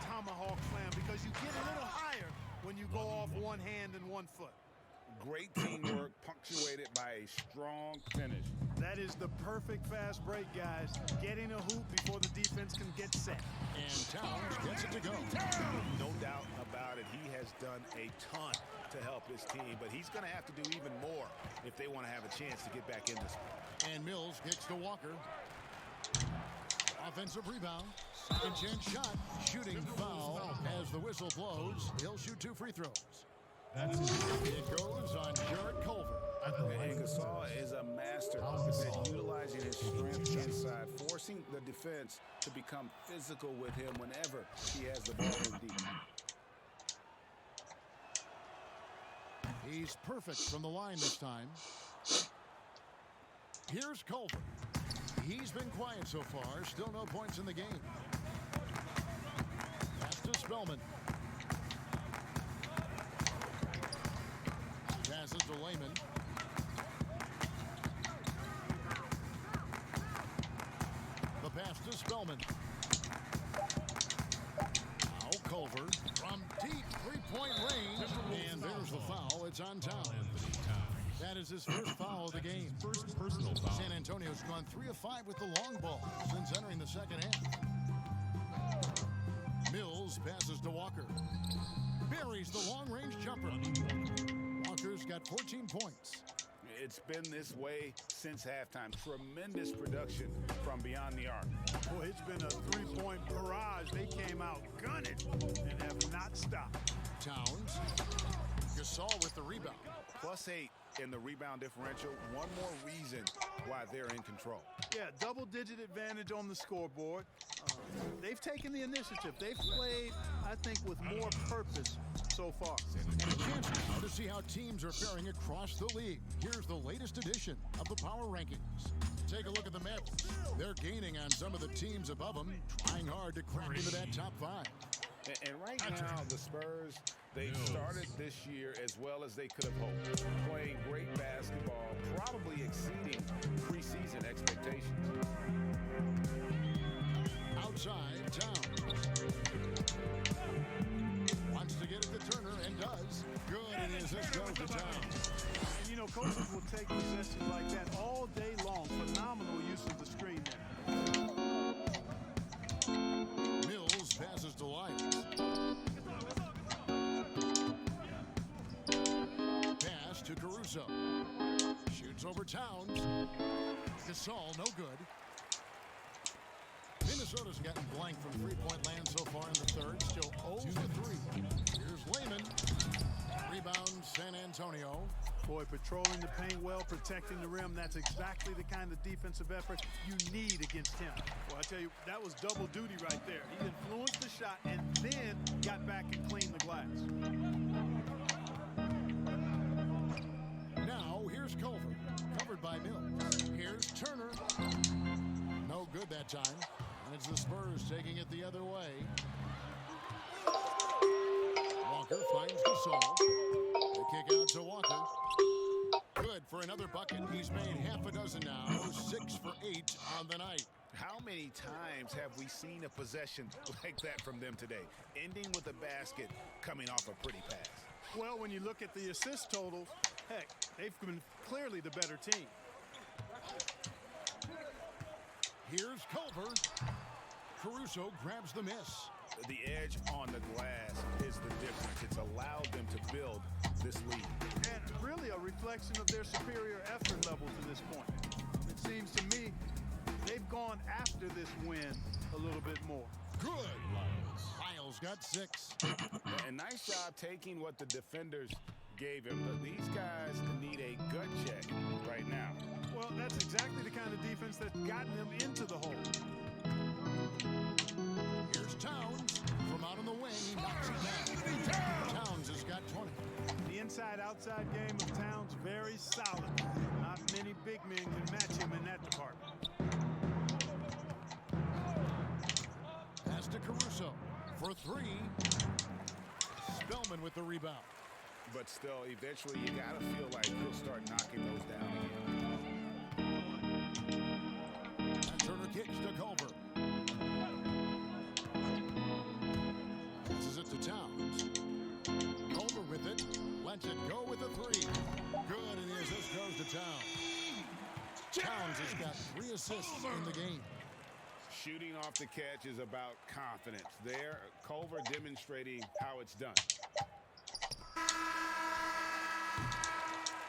tomahawk slam, because you get a little higher when you go off one hand and one foot. Great teamwork punctuated by a strong finish. That is the perfect fast break, guys. Getting a hoop before the defense can get set. And Towns gets it to go. No doubt about it. He has done a ton to help his team, but he's going to have to do even more if they want to have a chance to get back in this. And Mills kicks to Walker. Offensive rebound. Second chance shot. Shooting foul as the whistle blows. He'll shoot 2 free throws. It goes on Jared Culver. And Gasol is a master at utilizing his strength inside, forcing the defense to become physical with him whenever he has the ball in deep. He's perfect from the line this time. Here's Culver. He's been quiet so far. Still no points in the game. Pass to Spellman. Passes to Layman. The pass to Spellman. Now Culver from deep three-point range. And there's the foul. It's on Towns. That is his first foul of the game. First personal foul. San Antonio's gone 3 of 5 with the long ball since entering the second half. Mills passes to Walker. Buries the long-range jumper. Walker's got 14 points. It's been this way since halftime. Tremendous production from beyond the arc. Boy, it's been a three-point barrage. They came out gunning and have not stopped. Towns. Gasol with the rebound. +8 in the rebound differential. One more reason why they're in control. Yeah, double-digit advantage on the scoreboard. They've taken the initiative. They've played, I think, with more purpose so far. And a chance now to see how teams are faring across the league. Here's the latest edition of the Power Rankings. Take a look at the Mets. They're gaining on some of the teams above them, trying hard to crack into that top 5. And right now, the Spurs, they started this year as well as they could have hoped. Playing great basketball, probably exceeding preseason expectations. Outside, Towns. Wants to get it to Turner and does. Good, it is. This goes to Towns. And, you know, coaches will take possessions like that all day long. Phenomenal use of the screen there. Mills passes to Lyons. Pass to Caruso. Shoots over Towns. Gasol, no good. Minnesota's gotten blank from three-point land so far in the third. Still 0-3. Here's Layman. Rebound, San Antonio. Boy, patrolling the paint well, protecting the rim. That's exactly the kind of defensive effort you need against him. Well, I tell you, that was double duty right there. He influenced the shot and then got back and cleaned the glass. Now, here's Culver. Covered by Mills. Here's Turner. No good that time. And it's the Spurs taking it the other way. Walker finds Gasol. The kick out to Walker. Good for another bucket. He's made half a dozen now. 6 for 8 on the night. How many times have we seen a possession like that from them today? Ending with a basket, coming off a pretty pass. Well, when you look at the assist totals, heck, they've been clearly the better team. Here's Culver. Caruso grabs the miss. The edge on the glass is the difference. It's allowed them to build this lead. And really a reflection of their superior effort level to this point. It seems to me they've gone after this win a little bit more. Good. Lyles got 6. And nice job taking what the defenders gave him. But these guys need a gut check right now. Well, that's exactly the kind of defense that's gotten them into the hole. Here's Towns. From out on the wing, he knocks it down. Towns has got 20. The inside-outside game of Towns, very solid. Not many big men can match him in that department. Pass to Caruso for 3. Spellman with the rebound. But still, eventually you got to feel like he'll start knocking those down again. And Turner kicks to Culver. Passes it to Towns. Culver with it. Lets it go with a 3. Good, and this goes to Towns. Towns has got 3 assists in the game. Shooting off the catch is about confidence. There, Culver demonstrating how it's done.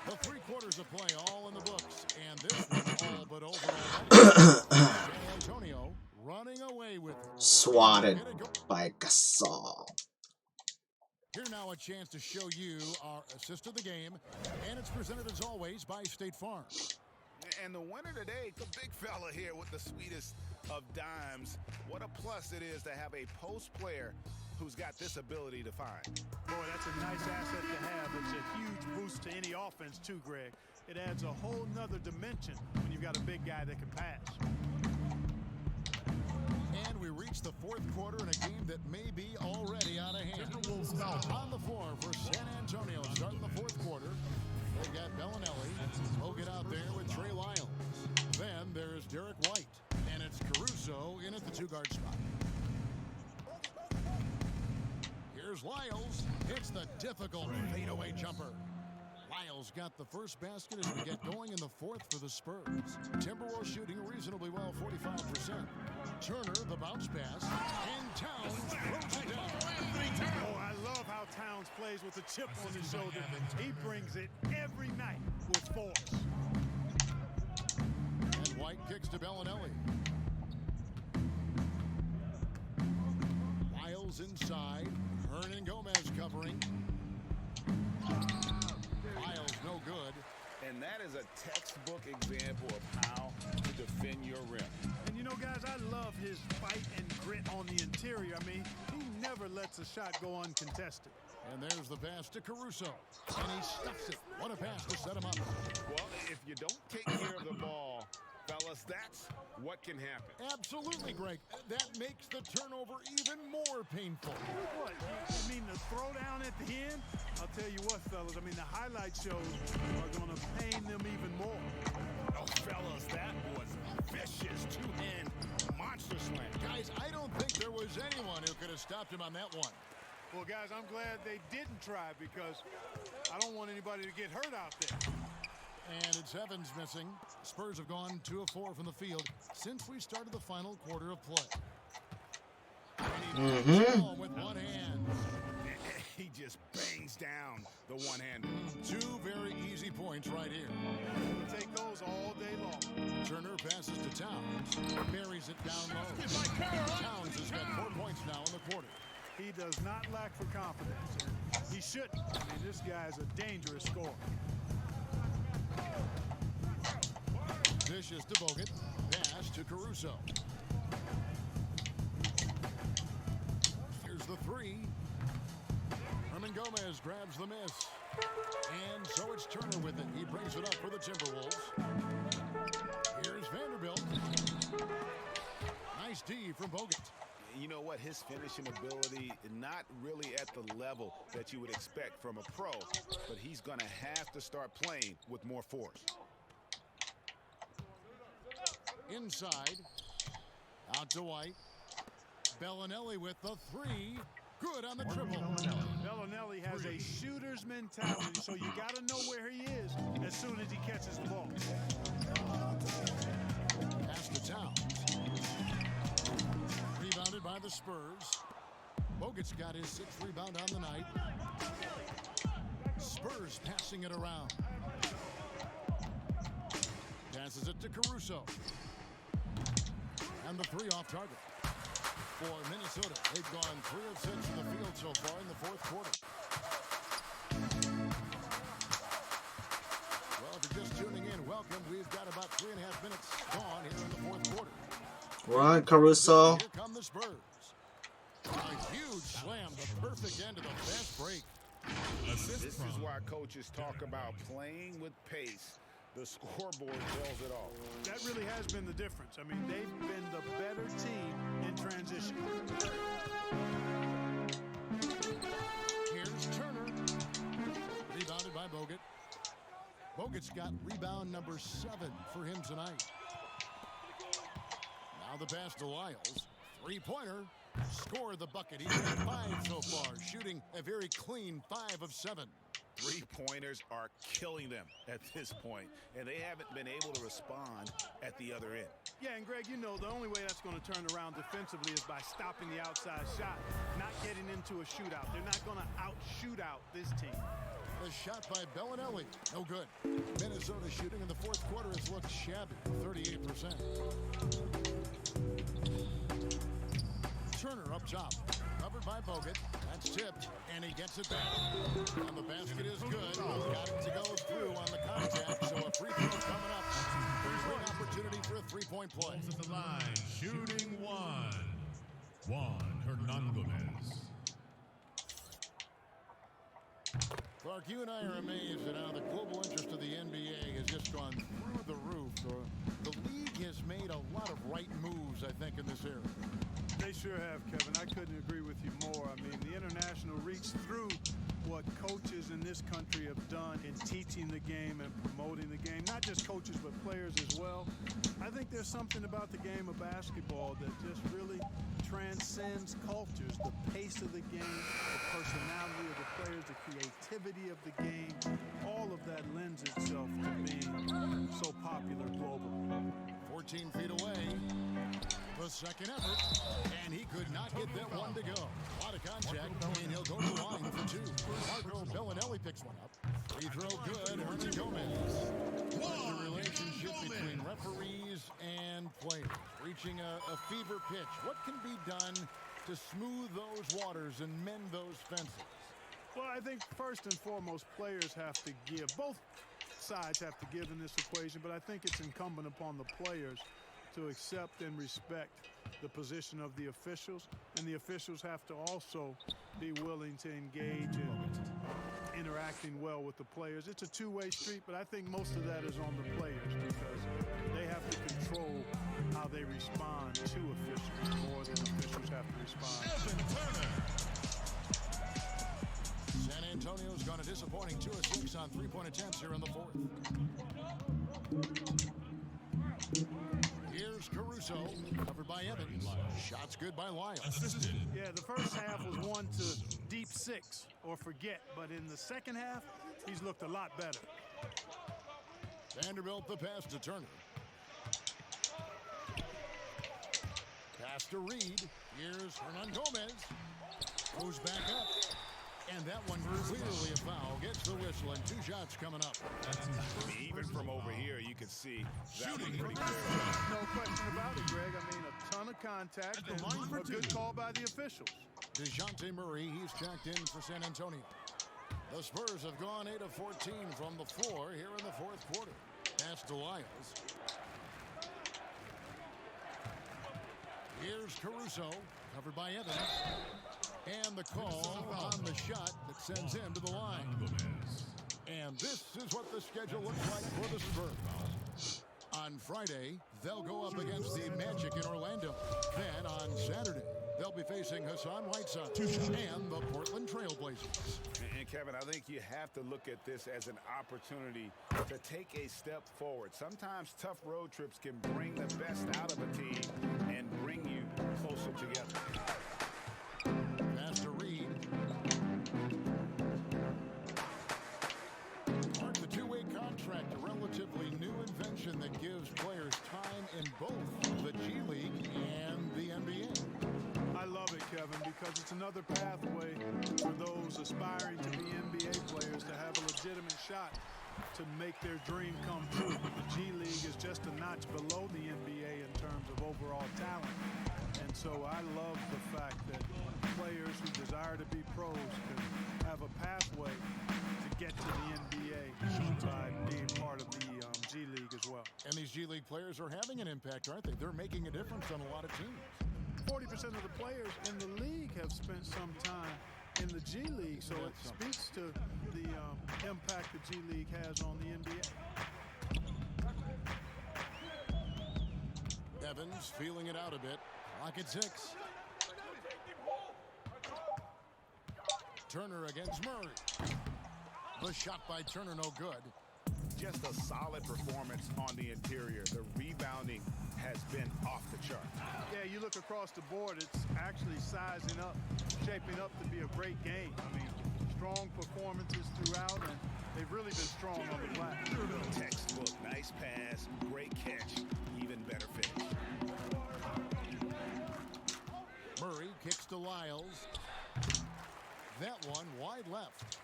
The 3 quarters of play all in the books, and this one all but over already. San Antonio running away with it. Swatted by Gasol. Here now a chance to show you our assist of the game, and it's presented as always by State Farm. And the winner today, the big fella here with the sweetest of dimes. What a plus it is to have a post player who's got this ability to find. Boy, that's a nice asset to have. It's a huge boost to any offense too, Greg. It adds a whole nother dimension when you've got a big guy that can pass. And we reach the 4th quarter in a game that may be already out of hand. On the floor for San Antonio starting the 4th quarter. They got Bellinelli. Bogut out there with Trey Lyles. Then there's Derek White. And it's Caruso in at the 2-guard spot. Here's Lyles. Hits the difficult fadeaway jumper. Lyles got the first basket as we get going in the 4th for the Spurs. Timberwolves shooting reasonably well, 45%. Turner, the bounce pass. And Towns throws it down. Oh, I love how Towns plays with a chip on his shoulder. He brings it every night with force. And White kicks to Bellinelli. Lyles inside. Hernan Gomez covering. Lyles no good. And that is a textbook example of how to defend your rim. And you know, guys, I love his fight and grit on the interior. I mean, he never lets a shot go uncontested. And there's the pass to Caruso. And he stuffs it. What a pass to set him up. Well, if you don't take care of the ball, fellas, that's what can happen. Absolutely, Greg. That makes the turnover even more painful. What? You mean the throwdown at the end? I'll tell you what, fellas. I mean, the highlight shows are going to pain them even more. Oh, fellas, that was vicious. 2-hand monster slam. Guys, I don't think there was anyone who could have stopped him on that one. Well, guys, I'm glad they didn't try because I don't want anybody to get hurt out there. And it's Evans missing. Spurs have gone 2 of 4 from the field since we started the final quarter of play. And he puts home with one hand. He just bangs down the one-hander. 2 very easy points right here. We'll take those all day long. Turner passes to Towns. Buries it down low. Towns has got 4 points now in the quarter. He does not lack for confidence. He shouldn't. I mean, this guy's a dangerous scorer. Dishes to Bogut. Pass to Caruso. Here's the 3. Hernan Gomez grabs the miss. And so it's Turner with it. He brings it up for the Timberwolves. Here's Vanderbilt. Nice D from Bogut. You know what? His finishing ability, not really at the level that you would expect from a pro, but he's going to have to start playing with more force. Inside. Out to White. Bellinelli with the 3. Good on the triple. Bellinelli has a shooter's mentality, so you got to know where he is as soon as he catches the ball. Pass to Towns. Rebounded by the Spurs. Bogut's got his 6th rebound on the night. Spurs passing it around. Passes it to Caruso. And the 3 off target. For Minnesota, they've gone 3 of 6 in the field so far in the 4th quarter. Well, if you're just tuning in, welcome. We've got about 3.5 minutes gone here in the 4th quarter. Run, Caruso. Here come the Spurs. A huge slam, the perfect end of the fast break. This is why coaches talk about playing with pace. The scoreboard tells it all. That really has been the difference. I mean, they've been the better team in transition. Here's Turner. Rebounded by Bogut. Bogut's got rebound number 7 for him tonight. Now the pass to Lyles. 3-pointer. Scored the bucket. He's got 5 so far. Shooting a very clean 5 of 7. Three-pointers are killing them at this point, and they haven't been able to respond at the other end. Yeah, and Greg, you know, the only way that's going to turn around defensively is by stopping the outside shot, not getting into a shootout. They're not going to out-shoot out this team. The shot by Bellinelli, no good. Minnesota shooting in the fourth quarter has looked shabby, 38%. Turner up top, covered by Bogut. That's tipped, and he gets it back. And the basket is good. Got it to go through on the contact, so a free throw coming up. Great opportunity for a three-point play. At the line, shooting Juan Hernangomez. Clark, you and I are amazed at how the global interest of the NBA has just gone through the roof. The league has made a lot of right moves, I think, in this area. They sure have, Kevin. I couldn't agree with you more. I mean, the international reach through what coaches in this country have done in teaching the game and promoting the game. Not just coaches, but players as well. I think there's something about the game of basketball that just really transcends cultures. The pace of the game, the personality of the players, the creativity of the game, all of that lends itself to being so popular globally. 14 feet away. The second effort, and he could not get that one to go. A lot of contact, and he'll go to the line for two. Marco Bellinelli picks one up. Free throw good, Hernangomez. The relationship between referees and players, reaching a fever pitch. What can be done to smooth those waters and mend those fences? Well, I think first and foremost, players have to give. Both sides have to give in this equation, but I think it's incumbent upon the players to accept and respect the position of the officials, and the officials have to also be willing to engage in interacting well with the players. It's a two-way street, but I think most of that is on the players because they have to control how they respond to officials more than officials have to respond. San Antonio's gone a disappointing 2 of 6 on three-point attempts here in the fourth. Here's Caruso, covered by Evans. Shots good by Lyles. Yeah, the first half was one to deep six or forget, but in the second half, he's looked a lot better. Vanderbilt the pass to Turner. Pass to Reed. Here's Hernangomez. Goes back up. And that one clearly a foul. Gets the whistle, and 2 shots coming up. Even from over here, you can see that one pretty clear. No question about it, Greg. I mean, a ton of contact and a good call by the officials. DeJounte Murray, he's checked in for San Antonio. The Spurs have gone 8 of 14 from the floor here in the fourth quarter. Pass to Lyles. Here's Caruso, covered by Evans. And the call on the shot that sends him to the line. And this is what the schedule looks like for the Spurs. On Friday, they'll go up against the Magic in Orlando. Then on Saturday, they'll be facing Hassan Whiteside and the Portland Trailblazers. And Kevin, I think you have to look at this as an opportunity to take a step forward. Sometimes tough road trips can bring the best out of a team and bring you closer together. Pass to Reed. Mark the two-way contract, a relatively new invention that gives players time in both the G League and the NBA. I love it, Kevin, because it's another pathway for those aspiring to be NBA players to have a legitimate shot to make their dream come true. The G League is just a notch below the NBA in terms of overall talent. And so I love the fact that players who desire to be pros can have a pathway to get to the NBA by being part of the G League as well. And these G League players are having an impact, aren't they? They're making a difference on a lot of teams. 40% of the players in the league have spent some time in the G League, so it speaks to the impact the G League has on the NBA. Evans feeling it out a bit. Clock at 6. Turner against Murray. The shot by Turner, no good. Just a solid performance on the interior. The rebounding has been off the chart. Yeah, you look across the board, it's actually sizing up, shaping up to be a great game. I mean, strong performances throughout, and they've really been strong on the glass. Textbook, nice pass, great catch, even better finish. Murray kicks to Lyles. That one wide left.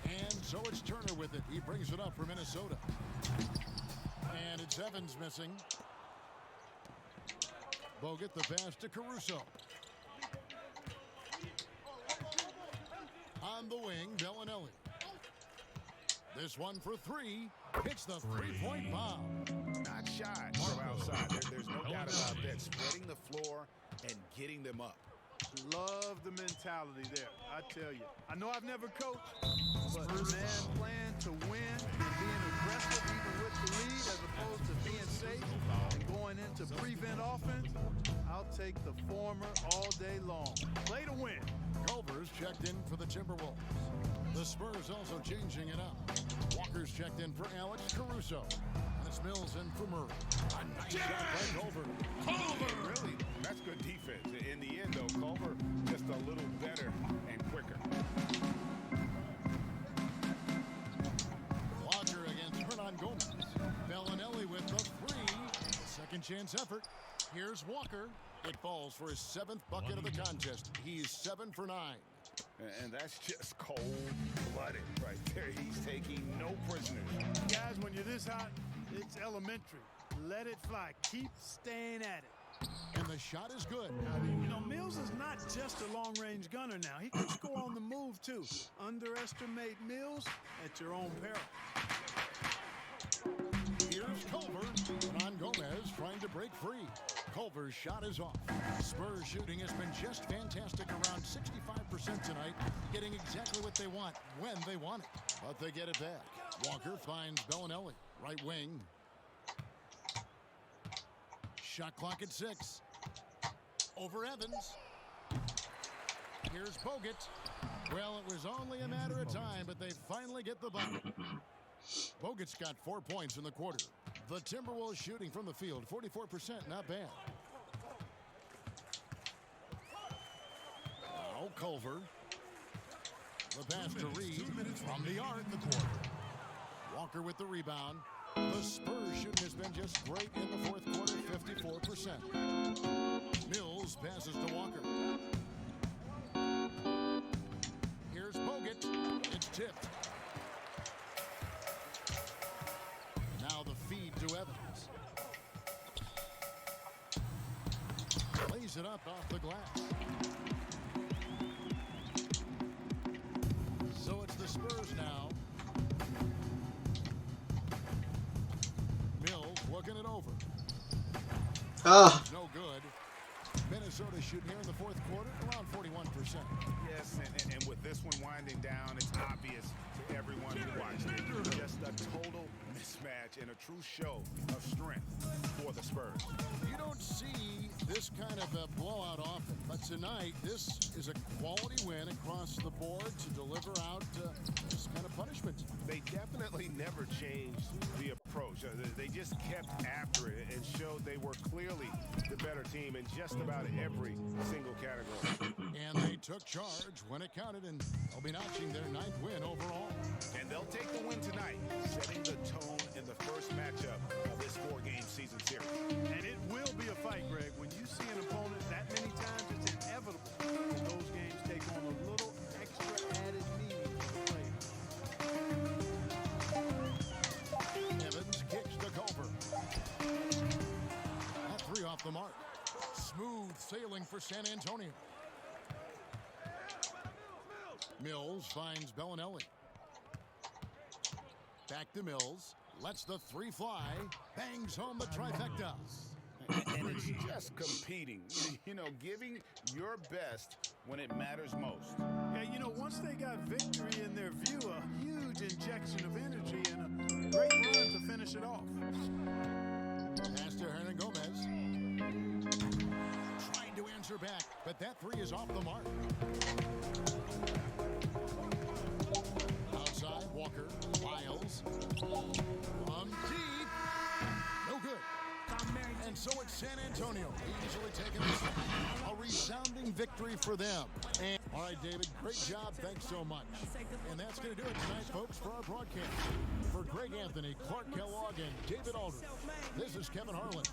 And so it's Turner with it. He brings it up for Minnesota. And it's Evans missing. Bogut the pass to Caruso. On the wing, Bellinelli. This one for three. Hits the three-point bomb. Not shy from outside. There's no doubt about that. Spreading the floor and getting them up. Love the mentality there, I tell you. I know I've never coached, but the man plan to win and being aggressive even with the lead as opposed to being safe and going into prevent offense, I'll take the former all day long. Play to win. Culver's checked in for the Timberwolves. The Spurs also changing it up. Walker's checked in for Alex Caruso. And it's Mills in for Murray. A nice shot by Culver. Really, that's good defense. In the end, though, Culver just a little better and quicker. Walker against Hernan Gomez. Bellinelli with the three. Second chance effort. Here's Walker. It falls for his 7th bucket of the contest. He's 7 for 9. And that's just cold-blooded right there. He's taking no prisoners. Guys, when you're this hot, it's elementary. Let it fly. Keep staying at it. And the shot is good. You know, Mills is not just a long-range gunner now. He can score on the move, too. Underestimate Mills at your own peril. Here's Culver. Hernan Gomez trying to break free. Culver's shot is off. Spurs shooting has been just fantastic, around 65% tonight, getting exactly what they want when they want it. But they get it back. Walker finds Bellinelli, right wing. Shot clock at 6. Over Evans. Here's Bogut. Well, it was only a matter of time, but they finally get the bucket. Bogut's got 4 points in the quarter. The Timberwolves shooting from the field, 44%, not bad. Now Culver. The pass to Reed from the arc. Walker with the rebound. The Spurs shooting has been just great in the fourth quarter, 54%. Mills passes to Walker. Here's Bogut. It's tipped. Now the feed to Evans. Lays it up off the glass. So it's the Spurs now. Mills looking it over. No good. Minnesota shooting here in the fourth quarter around 41%. Yes, and with this one winding down, it's obvious to everyone who watched it. Just a total mismatch and a true show of strength for the Spurs. You don't see this kind of a blowout often, but tonight this is a quality win across the board to deliver out this kind of punishment. They definitely never changed the approach. They just kept after it and showed they were clearly the better team in just about every single category. And they took charge when it counted, and they'll be notching their 9th win overall. And they'll take the win tonight, setting the tone in the first matchup of this 4-game season series. And it will be a fight, Greg. When you see an opponent that many times, it's inevitable that those games take on a little extra added meaning for the players. Evans kicks to Culver. That 3 off the mark. Smooth sailing for San Antonio. Mills finds Bellinelli. Back to Mills. Lets the 3 fly. Bangs home the trifecta. And it's just competing. You know, giving your best when it matters most. Yeah, you know, once they got victory in their view, a huge injection of energy and a great run to finish it off. Pass to Hernan Gomez. Trying to answer back, but that 3 is off the mark. Outside, Walker, Lyles. From deep. No good. And so it's San Antonio easily taking this a resounding victory for them. And all right, David, great job. Thanks so much. And that's going to do it tonight, folks, for our broadcast. For Greg Anthony, Clark Kellogg, and David Aldridge, this is Kevin Harlan.